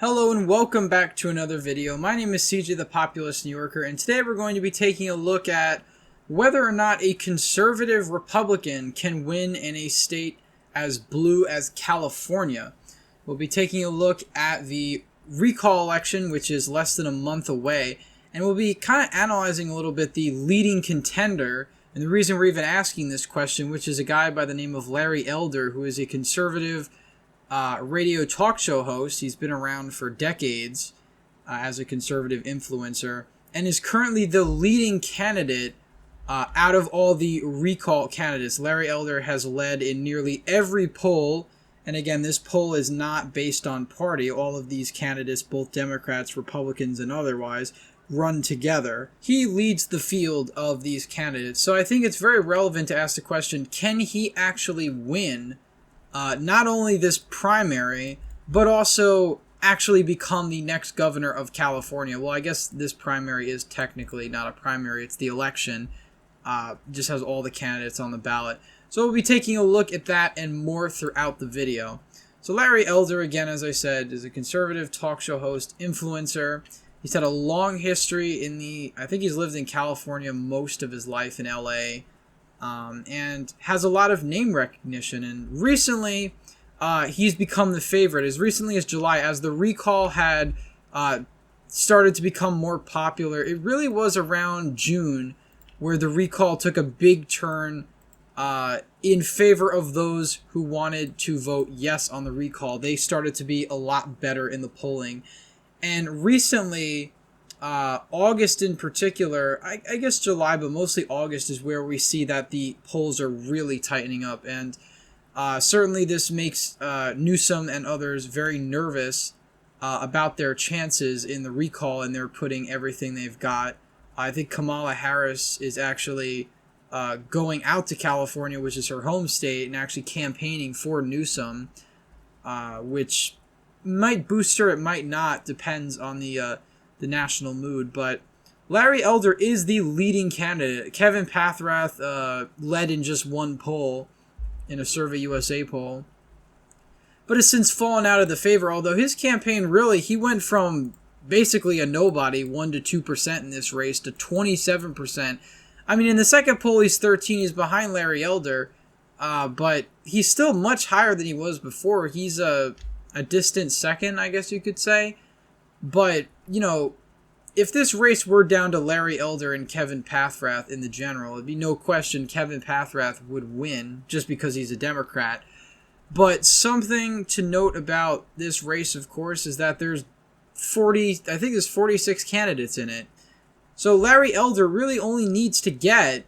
Hello and welcome back to another video. My name is CJ the Populist New Yorker, and today we're going to be taking a look at whether or not a conservative Republican can win in a state as blue as California. We'll be taking a look at the recall election, which is less than a month away, and we'll be kind of analyzing a little bit the leading contender, and the reason we're even asking this question, which is a guy by the name of Larry Elder, who is a conservative radio talk show host. He's been around for decades as a conservative influencer and is currently the leading candidate out of all the recall candidates. Larry Elder has led in nearly every poll, and again, this poll is not based on party. All of these candidates, both Democrats, Republicans, and otherwise, run together. He leads the field of these candidates, so I think it's very relevant to ask the question, can he actually win not only this primary, but also actually become the next governor of California? Well, I guess this primary is technically not a primary, it's the election. Just has all the candidates on the ballot. So we'll be taking a look at that and more throughout the video. So Larry Elder, again, as I said, is a conservative talk show host, influencer. He's had a long history I think he's lived in California most of his life, in LA. And has a lot of name recognition. And recently, he's become the favorite. As recently as July, as the recall had started to become more popular, it really was around June where the recall took a big turn in favor of those who wanted to vote yes on the recall. They started to be a lot better in the polling. And recently, August in particular, I guess July, but mostly August is where we see that the polls are really tightening up. And certainly this makes Newsom and others very nervous about their chances in the recall, and they're putting everything they've got. I think Kamala Harris is actually going out to California, which is her home state, and actually campaigning for Newsom, which might boost her, it might not, depends on the national mood. But Larry Elder is the leading candidate. Kevin Paffrath led in just one poll, in a Survey USA poll, but has since fallen out of the favor, although his campaign really, he went from basically a nobody, 1% to 2% in this race, to 27%. I mean, in the second poll, he's 13, he's behind Larry Elder, but he's still much higher than he was before. He's a distant second, I guess you could say. But, you know, if this race were down to Larry Elder and Kevin Paffrath in the general, it'd be no question Kevin Paffrath would win just because he's a Democrat. But something to note about this race, of course, is that there's 46 candidates in it. So Larry Elder really only needs to get,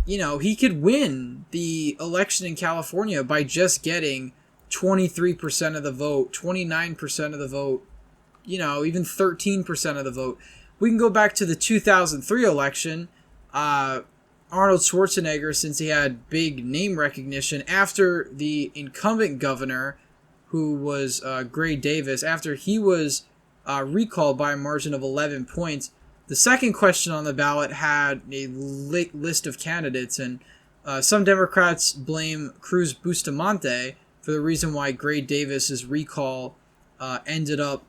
he could win the election in California by just getting 23% of the vote, 29% of the vote, even 13% of the vote. We can go back to the 2003 election. Arnold Schwarzenegger, since he had big name recognition, after the incumbent governor, who was Gray Davis, after he was recalled by a margin of 11 points, the second question on the ballot had a list of candidates, and some Democrats blame Cruz Bustamante for the reason why Gray Davis's recall ended up,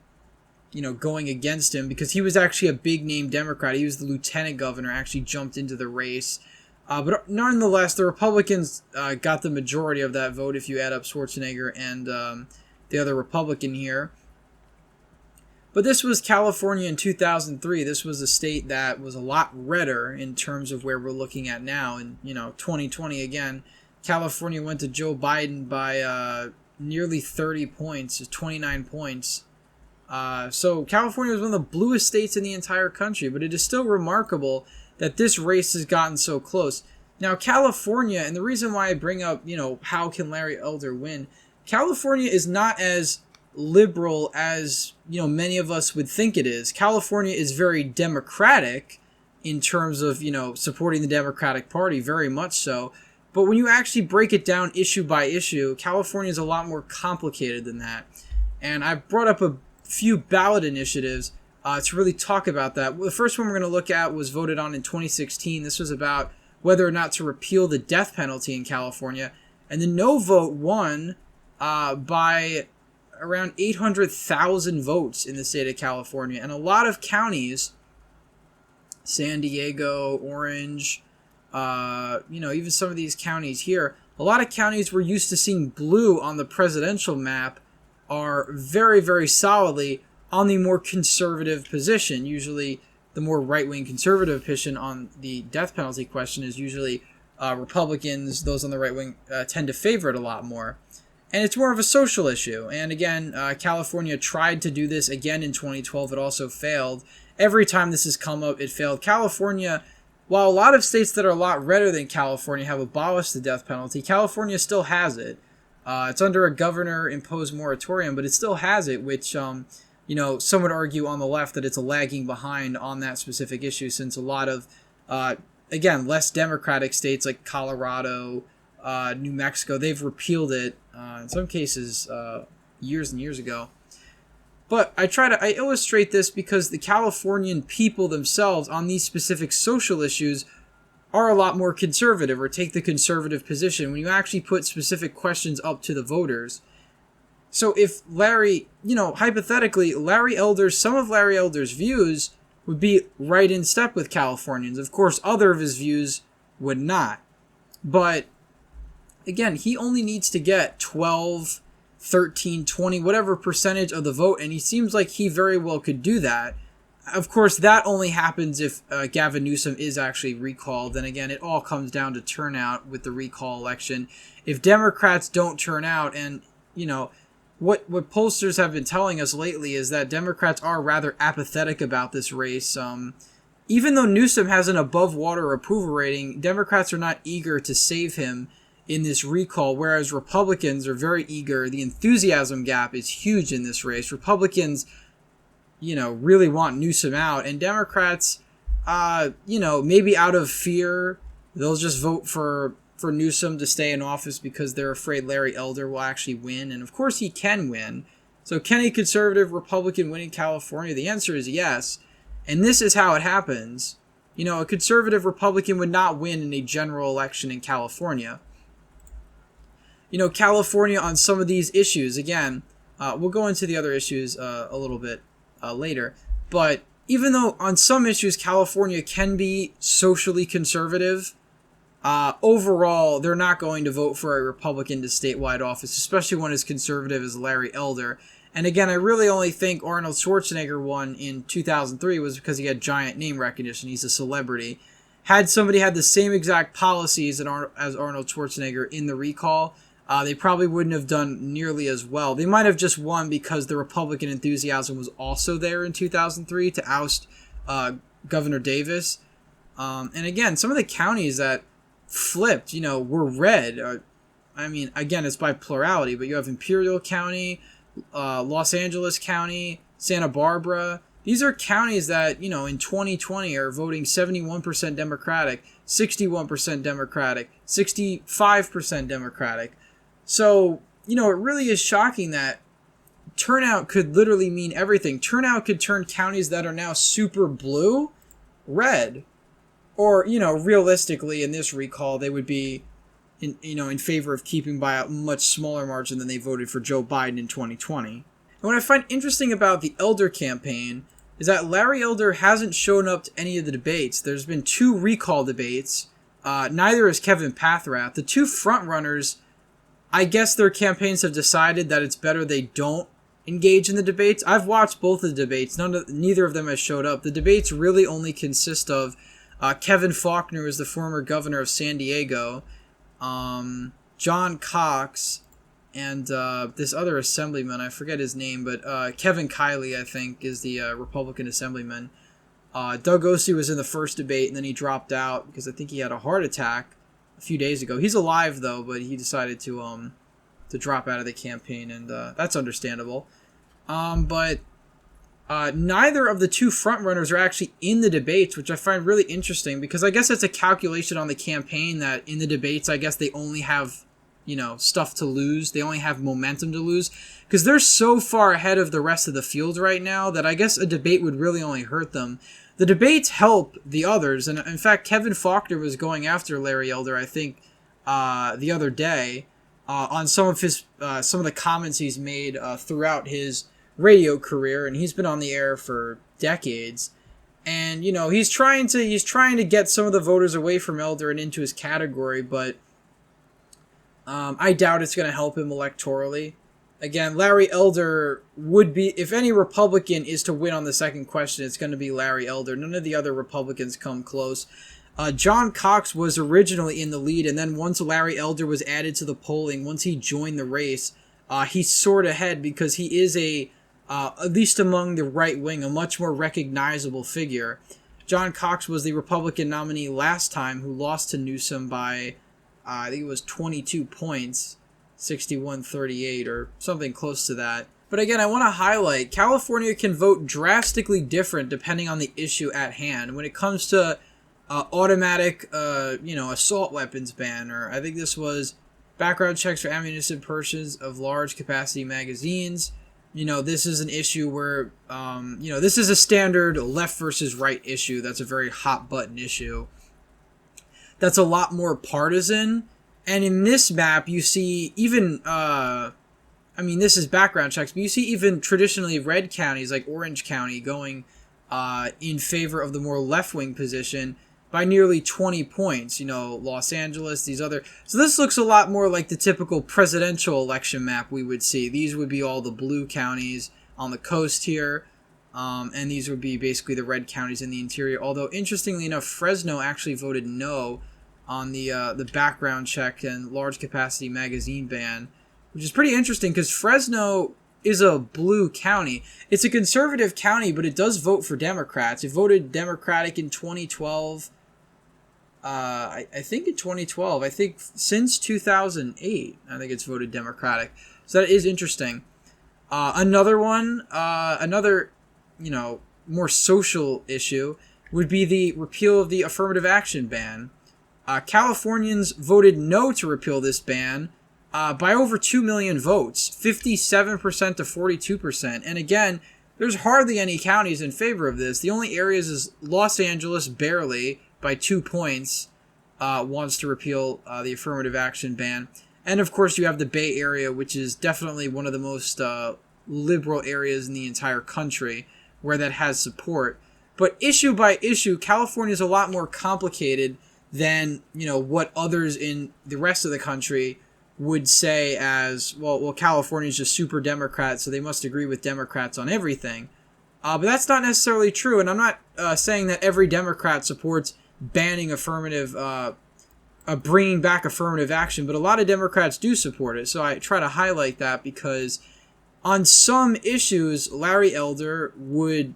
going against him, because he was actually a big-name Democrat. He was the lieutenant governor, actually jumped into the race. But nonetheless, the Republicans got the majority of that vote if you add up Schwarzenegger and the other Republican here. But this was California in 2003. This was a state that was a lot redder in terms of where we're looking at now. And, 2020 again, California went to Joe Biden by nearly 30 points, 29 points. So California was one of the bluest states in the entire country, but it is still remarkable that this race has gotten so close. Now, California, and the reason why I bring up, how can Larry Elder win? California is not as liberal as, many of us would think it is. California is very democratic in terms of, supporting the Democratic Party, very much so. But when you actually break it down issue by issue, California is a lot more complicated than that. And I brought up a few ballot initiatives to really talk about that. The first one we're going to look at was voted on in 2016. This was about whether or not to repeal the death penalty in California. And the no vote won by around 800,000 votes in the state of California, and a lot of counties, San Diego, Orange, even some of these counties here, a lot of counties we're used to seeing blue on the presidential map are very, very solidly on the more conservative position. Usually the more right-wing conservative position on the death penalty question is usually Republicans. Those on the right wing tend to favor it a lot more. And it's more of a social issue. And again, California tried to do this again in 2012. It also failed. Every time this has come up, it failed. California, while a lot of states that are a lot redder than California have abolished the death penalty, California still has it. It's under a governor-imposed moratorium, but it still has it, which, some would argue on the left that it's a lagging behind on that specific issue, since a lot of, again, less democratic states like Colorado, New Mexico, they've repealed it, in some cases, years and years ago. But I illustrate this because the Californian people themselves on these specific social issues are a lot more conservative, or take the conservative position when you actually put specific questions up to the voters. So if hypothetically, some of Larry Elder's views would be right in step with Californians. Of course, other of his views would not. But again, he only needs to get 12, 13, 20, whatever percentage of the vote, and he seems like he very well could do that. Of course, that only happens if Gavin Newsom is actually recalled. Then again, it all comes down to turnout with the recall election. If Democrats don't turn out, and, what pollsters have been telling us lately is that Democrats are rather apathetic about this race. Even though Newsom has an above-water approval rating, Democrats are not eager to save him in this recall, whereas Republicans are very eager. The enthusiasm gap is huge in this race. Republicans, really want Newsom out, and Democrats, maybe out of fear, they'll just vote for Newsom to stay in office because they're afraid Larry Elder will actually win. And of course he can win. So can a conservative Republican win in California? The answer is yes. And this is how it happens. A conservative Republican would not win in a general election in California. California on some of these issues, again, we'll go into the other issues a little bit later. But even though on some issues California can be socially conservative, overall, they're not going to vote for a Republican to statewide office, especially one as conservative as Larry Elder. And again, I really only think Arnold Schwarzenegger won in 2003 was because he had giant name recognition. He's a celebrity. Had somebody had the same exact policies as Arnold Schwarzenegger in the recall, they probably wouldn't have done nearly as well. They might have just won because the Republican enthusiasm was also there in 2003 to oust Governor Davis. And again, some of the counties that flipped, were red. Again, it's by plurality, but you have Imperial County, Los Angeles County, Santa Barbara. These are counties that, in 2020 are voting 71% Democratic, 61% Democratic, 65% Democratic. So, it really is shocking that turnout could literally mean everything. Turnout could turn counties that are now super blue red. Or, realistically, in this recall, they would be, in favor of keeping by a much smaller margin than they voted for Joe Biden in 2020. And what I find interesting about the Elder campaign is that Larry Elder hasn't shown up to any of the debates. There's been 2 recall debates. Neither is Kevin Paffrath. The 2 frontrunners, I guess their campaigns have decided that it's better they don't engage in the debates. I've watched both of the debates. Neither of them has showed up. The debates really only consist of Kevin Faulconer is the former governor of San Diego, John Cox, and this other assemblyman, I forget his name, but Kevin Kiley, I think, is the Republican assemblyman. Doug Ossie was in the first debate, and then he dropped out because I think he had a heart attack a few days ago. He's alive, though, but he decided to drop out of the campaign, and that's understandable. But neither of the 2 frontrunners are actually in the debates, which I find really interesting because I guess it's a calculation on the campaign that in the debates, I guess they only have, stuff to lose. They only have momentum to lose because they're so far ahead of the rest of the field right now that I guess a debate would really only hurt them. The debates help the others. And in fact, Kevin Faulconer was going after Larry Elder, I think, the other day. on some of the comments he's made throughout his radio career, and he's been on the air for decades. And he's trying to get some of the voters away from Elder and into his category, but I doubt it's going to help him electorally. Again, Larry Elder would be, if any Republican is to win on the second question, it's going to be Larry Elder. None of the other Republicans come close. John Cox was originally in the lead, and then once Larry Elder was added to the polling, once he joined the race, he soared ahead because he is at least among the right wing, a much more recognizable figure. John Cox was the Republican nominee last time who lost to Newsom by, I think it was 22 points. 61-38 or something close to that. But again, I want to highlight California can vote drastically different depending on the issue at hand. When it comes to automatic, assault weapons ban, or I think this was background checks for ammunition purchase of large capacity magazines. This is an issue where, this is a standard left versus right issue. That's a very hot button issue. That's a lot more partisan. And in this map, you see even, this is background checks, but you see even traditionally red counties like Orange County going in favor of the more left-wing position by nearly 20 points. Los Angeles, these other... So this looks a lot more like the typical presidential election map we would see. These would be all the blue counties on the coast here, and these would be basically the red counties in the interior. Although, interestingly enough, Fresno actually voted no on the background check and large capacity magazine ban, which is pretty interesting because Fresno is a blue county. It's a conservative county, but it does vote for Democrats. It voted Democratic in 2012. I think in 2012. I think since 2008, I think it's voted Democratic. So that is interesting. Another one, more social issue would be the repeal of the Affirmative Action Ban. Californians voted no to repeal this ban by over 2 million votes, 57% to 42%. And again, there's hardly any counties in favor of this. The only areas is Los Angeles, barely, by 2 points, wants to repeal the Affirmative Action Ban. And of course, you have the Bay Area, which is definitely one of the most liberal areas in the entire country where that has support. But issue by issue, California is a lot more complicated than what others in the rest of the country would say as, well, California is just super Democrat, so they must agree with Democrats on everything. But that's not necessarily true, and I'm not saying that every Democrat supports banning bringing back affirmative action, but a lot of Democrats do support it, so I try to highlight that because on some issues, Larry Elder would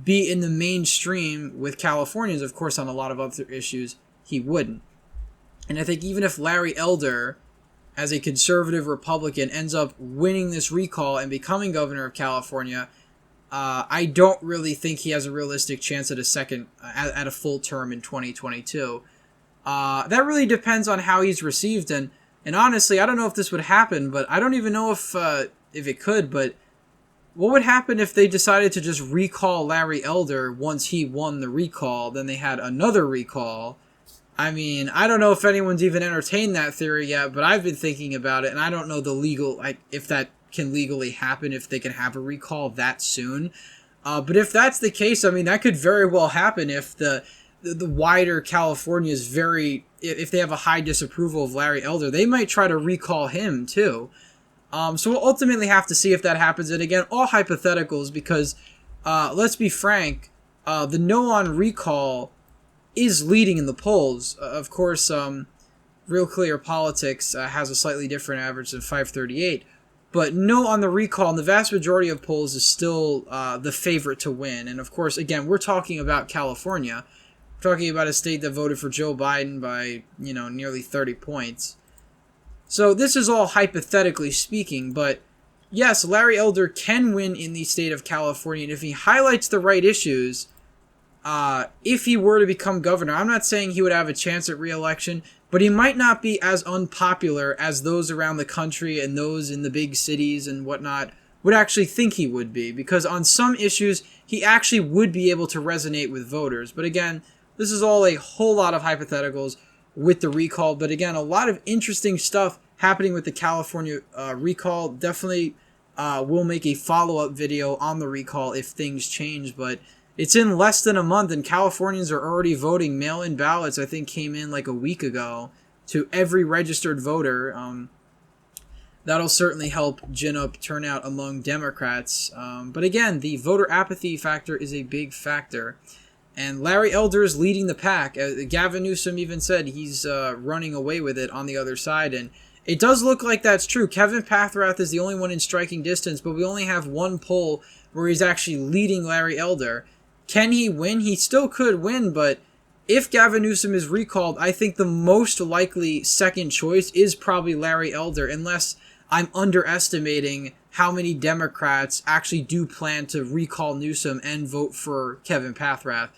be in the mainstream with Californians. Of course, on a lot of other issues, he wouldn't. And I think even if Larry Elder, as a conservative Republican, ends up winning this recall and becoming governor of California, I don't really think he has a realistic chance at a full term in 2022. That really depends on how he's received, and honestly, I don't know if this would happen, but I don't even know if it could. But what would happen if they decided to just recall Larry Elder once he won the recall? Then they had another recall. I mean, I don't know if anyone's even entertained that theory yet, but I've been thinking about it, and I don't know if that can legally happen, if they can have a recall that soon. But if that's the case, I mean, that could very well happen if the wider California is if they have a high disapproval of Larry Elder, they might try to recall him too. So we'll ultimately have to see if that happens. And again, all hypotheticals, because let's be frank, the no on recall is leading in the polls. Of course, Real Clear Politics has a slightly different average than 538, but no on the recall in the vast majority of polls is still the favorite to win. And of course, again, we're talking about California. We're talking about a state that voted for Joe Biden by, nearly 30 points. So this is all hypothetically speaking, but yes, Larry Elder can win in the state of California, and if he highlights the right issues, if he were to become governor, I'm not saying he would have a chance at re-election, but he might not be as unpopular as those around the country and those in the big cities and whatnot would actually think he would be, because on some issues, he actually would be able to resonate with voters. But again, this is all a whole lot of hypotheticals with the recall, but again, a lot of interesting stuff happening with the California recall. Definitely we'll make a follow-up video on the recall if things change, but it's in less than a month and Californians are already voting. Mail-in ballots, I think, came in like a week ago to every registered voter. That'll certainly help gin up turnout among Democrats. But again, the voter apathy factor is a big factor. And Larry Elder is leading the pack. Gavin Newsom even said he's running away with it on the other side. And it does look like that's true. Kevin Pathrath is the only one in striking distance, but we only have one poll where he's actually leading Larry Elder. Can he win? He still could win, but if Gavin Newsom is recalled, I think the most likely second choice is probably Larry Elder, unless I'm underestimating how many Democrats actually do plan to recall Newsom and vote for Kevin Pathrath.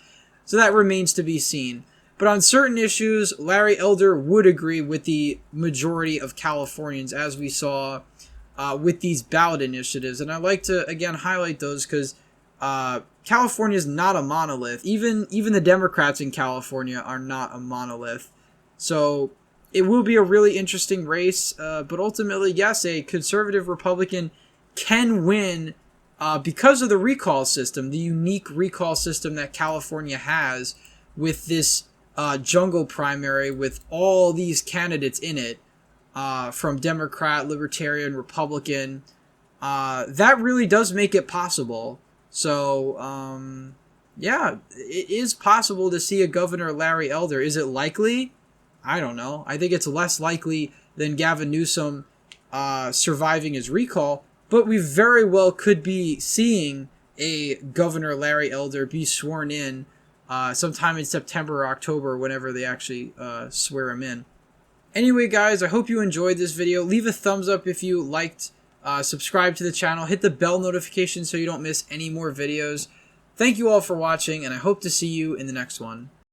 So that remains to be seen. But on certain issues, Larry Elder would agree with the majority of Californians, as we saw with these ballot initiatives. And I'd like to, again, highlight those because California is not a monolith. Even the Democrats in California are not a monolith. So it will be a really interesting race. But ultimately, yes, a conservative Republican can win because of the recall system, the unique recall system that California has with this jungle primary with all these candidates in it, from Democrat, Libertarian, Republican. That really does make it possible. So, yeah, it is possible to see a Governor Larry Elder. Is it likely? I don't know. I think it's less likely than Gavin Newsom surviving his recall, but we very well could be seeing a Governor Larry Elder be sworn in sometime in September or October, whenever they actually swear him in. Anyway, guys, I hope you enjoyed this video. Leave a thumbs up if you liked. Subscribe to the channel. Hit the bell notification so you don't miss any more videos. Thank you all for watching, and I hope to see you in the next one.